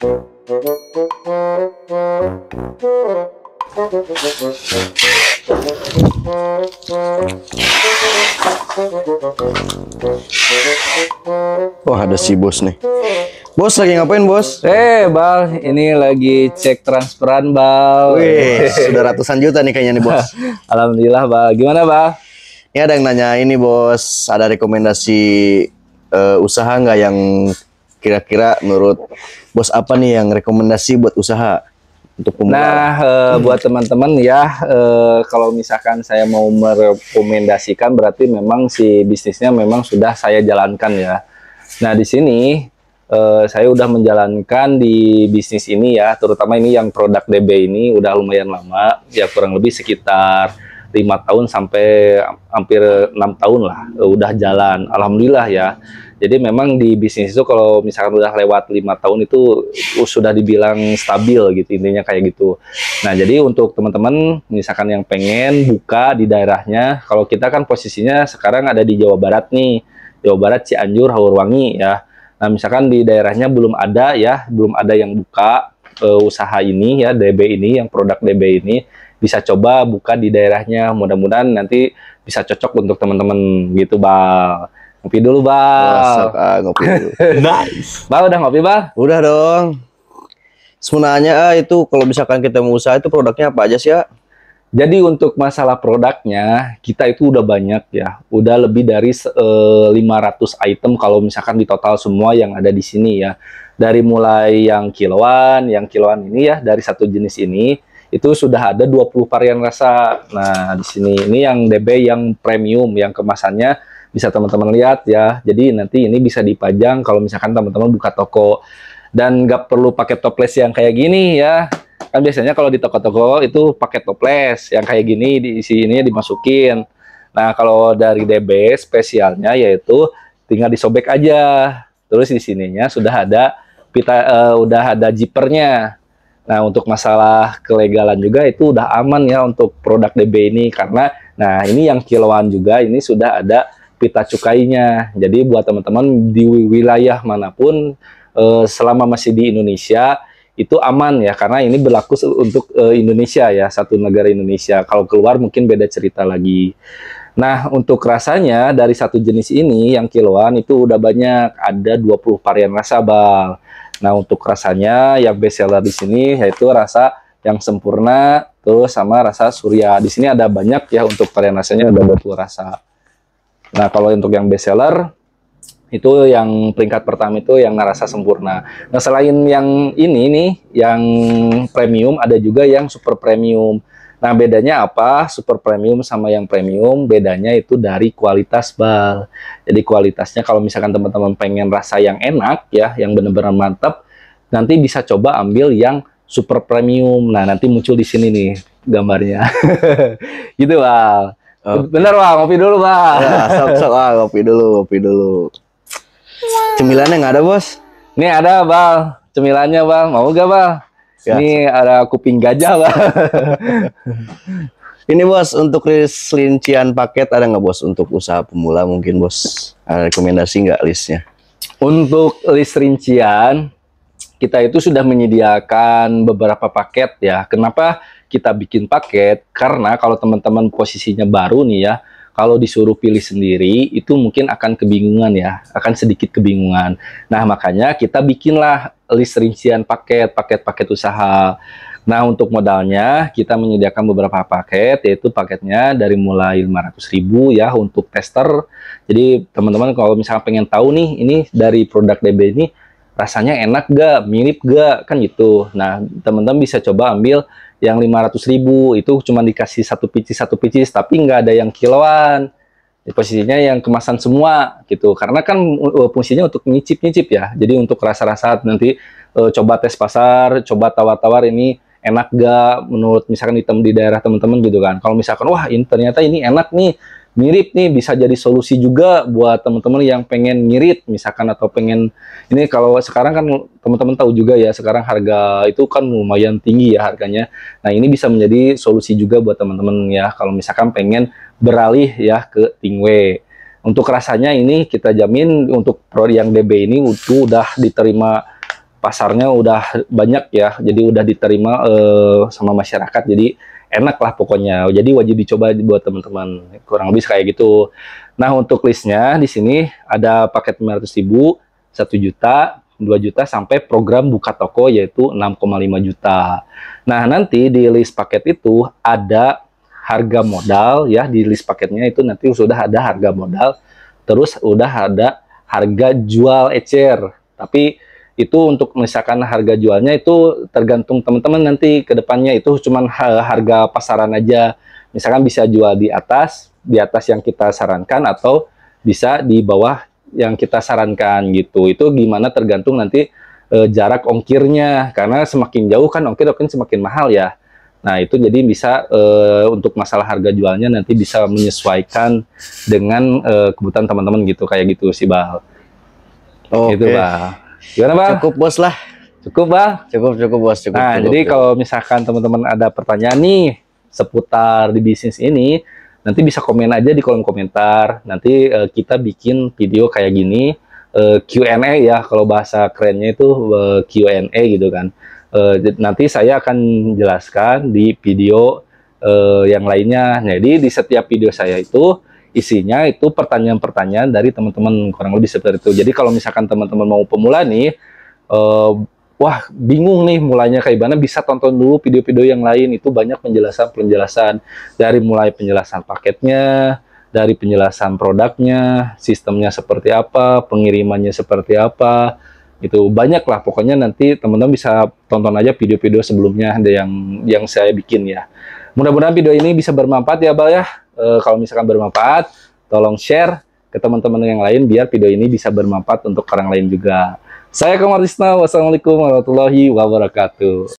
Wah, ada si bos nih. Bos lagi ngapain, bos? Bal, ini lagi cek transferan, Bal. Wih, sudah ratusan juta nih kayaknya nih, bos. Alhamdulillah, Bal. Gimana, Bal? Ini ada yang nanya ini, bos. Ada rekomendasi usaha nggak yang kira-kira menurut bos apa nih yang rekomendasi buat usaha untuk pemula? Nah, buat teman-teman ya, kalau misalkan saya mau merekomendasikan, berarti memang si bisnisnya memang sudah saya jalankan ya. Nah, di sini saya udah menjalankan di bisnis ini ya, terutama ini yang produk DB ini udah lumayan lama, ya kurang lebih sekitar 5 tahun sampai hampir 6 tahun lah udah jalan. Alhamdulillah ya. Jadi memang di bisnis itu kalau misalkan udah lewat 5 tahun itu sudah dibilang stabil gitu, intinya kayak gitu. Nah, jadi untuk teman-teman misalkan yang pengen buka di daerahnya, kalau kita kan posisinya sekarang ada di Jawa Barat nih, Jawa Barat, Cianjur, Haurwangi ya. Nah, misalkan di daerahnya belum ada ya, belum ada yang buka usaha ini ya, DB ini, yang produk DB ini, bisa coba buka di daerahnya. Mudah-mudahan nanti bisa cocok untuk teman-teman gitu, Bal. Ngopi dulu, Bal. Ngopi dulu. Nice. Bal, udah ngopi, Bal? Udah dong. Sebenarnya itu kalau misalkan kita mau usaha itu produknya apa aja sih ya? Jadi untuk masalah produknya, kita itu udah banyak ya. Udah lebih dari 500 item kalau misalkan di total semua yang ada di sini ya. Dari mulai yang kiloan ini ya, dari satu jenis ini, itu sudah ada 20 varian rasa. Nah, di sini ini yang DB yang premium, yang kemasannya bisa teman-teman lihat ya. Jadi nanti ini bisa dipajang kalau misalkan teman-teman buka toko. Dan nggak perlu pakai toples yang kayak gini ya. Kan biasanya kalau di toko-toko itu pakai toples yang kayak gini, diisi ini dimasukin. Nah, kalau dari DB spesialnya yaitu tinggal disobek aja. Terus di sininya sudah ada udah ada zippernya. Nah, untuk masalah kelegalan juga itu udah aman ya untuk produk DB ini, karena nah ini yang kiloan juga ini sudah ada pita cukainya. Jadi buat teman-teman di wilayah manapun selama masih di Indonesia itu aman ya, karena ini berlaku untuk Indonesia ya, satu negara Indonesia. Kalau keluar mungkin beda cerita lagi. Nah, untuk rasanya dari satu jenis ini yang kiloan itu udah banyak, ada 20 varian rasa, Bal. Nah, untuk rasanya yang best seller di sini yaitu rasa yang sempurna terus sama rasa surya. Di sini ada banyak ya, untuk varian rasanya ada 20 rasa. Nah, kalau untuk yang best seller itu yang peringkat pertama itu yang rasa sempurna. Nah, selain yang ini nih, yang premium, ada juga yang super premium. Nah, bedanya apa? Super premium sama yang premium, bedanya itu dari kualitas, Bal. Jadi kualitasnya kalau misalkan teman-teman pengen rasa yang enak ya, yang benar-benar mantap, nanti bisa coba ambil yang super premium. Nah, nanti muncul di sini nih gambarnya. Gitu, Bal. Bener, Bal, ngopi dulu, Bal. Ya, sok-sok ngopi dulu. Cemilannya nggak ada, bos? Ini ada, Bal. Cemilannya, Bal. Mau gak, Bal? Ya. Ini ada kuping gajah, Bal. Ini, bos, untuk rincian paket ada nggak, bos? Untuk usaha pemula mungkin, bos. Ada rekomendasi nggak listnya? Untuk list rincian, kita itu sudah menyediakan beberapa paket ya. Kenapa kita bikin paket? Karena kalau teman-teman posisinya baru nih ya, kalau disuruh pilih sendiri itu mungkin akan kebingungan ya, akan sedikit kebingungan. Nah, makanya kita bikinlah list rincian paket usaha. Nah, untuk modalnya kita menyediakan beberapa paket, yaitu paketnya dari mulai 500.000 ya untuk tester. Jadi teman-teman kalau misalnya pengen tahu nih, ini dari produk DB ini rasanya enak gak, mirip gak, kan gitu. Nah, teman-teman bisa coba ambil yang 500.000, itu cuma dikasih satu picis, tapi nggak ada yang kiloan. Posisinya yang kemasan semua gitu, karena kan fungsinya untuk nyicip ya. Jadi untuk rasa-rasa nanti coba tes pasar, coba tawar-tawar ini enak gak menurut misalkan item di daerah teman-teman gitu kan. Kalau misalkan wah ini ternyata ini enak nih, mirip nih, bisa jadi solusi juga buat teman-teman yang pengen ngirit misalkan, atau pengen ini. Kalau sekarang kan teman-teman tahu juga ya, sekarang harga itu kan lumayan tinggi ya harganya. Nah, ini bisa menjadi solusi juga buat teman-teman ya kalau misalkan pengen beralih ya ke Tingwe. Untuk rasanya ini kita jamin untuk produk yang DB ini udah diterima pasarnya udah banyak ya, jadi udah diterima sama masyarakat, jadi enak lah pokoknya. Jadi wajib dicoba buat teman-teman, kurang lebih kayak gitu. Nah untuk listnya di sini ada paket 500.000, 1 juta, 2 juta sampai program buka toko yaitu 6,5 juta. Nah nanti di list paket itu ada harga modal ya, di list paketnya itu nanti sudah ada harga modal, terus udah ada harga jual ecer. Tapi itu untuk misalkan harga jualnya itu tergantung teman-teman nanti ke depannya, itu cuman harga pasaran aja. Misalkan bisa jual di atas yang kita sarankan atau bisa di bawah yang kita sarankan gitu. Itu gimana tergantung nanti jarak ongkirnya, karena semakin jauh kan ongkir semakin mahal ya. Nah itu jadi bisa untuk masalah harga jualnya nanti bisa menyesuaikan dengan kebutuhan teman-teman gitu, kayak gitu sih Bal. Oke. Gitu Bal. Gimana Bal? Cukup bos lah. Cukup Bal? Cukup bos. Cukup. Nah jadi kalau misalkan teman-teman ada pertanyaan nih seputar di bisnis ini, nanti bisa komen aja di kolom komentar. Nanti kita bikin video kayak gini, Q&A ya, kalau bahasa kerennya itu Q&A gitu kan. Nanti saya akan jelaskan di video yang lainnya. Jadi di setiap video saya itu isinya itu pertanyaan-pertanyaan dari teman-teman, kurang lebih seperti itu. Jadi kalau misalkan teman-teman mau pemula nih, wah bingung nih mulainya kayak gimana, bisa tonton dulu video-video yang lain, itu banyak penjelasan-penjelasan dari mulai penjelasan paketnya, dari penjelasan produknya, sistemnya seperti apa, pengirimannya seperti apa, itu banyak lah pokoknya. Nanti teman-teman bisa tonton aja video-video sebelumnya ada yang saya bikin ya. Mudah-mudahan video ini bisa bermanfaat ya Bal ya. Kalau misalkan bermanfaat, tolong share ke teman-teman yang lain biar video ini bisa bermanfaat untuk orang lain juga. Saya Komar Tisna, wassalamualaikum warahmatullahi wabarakatuh.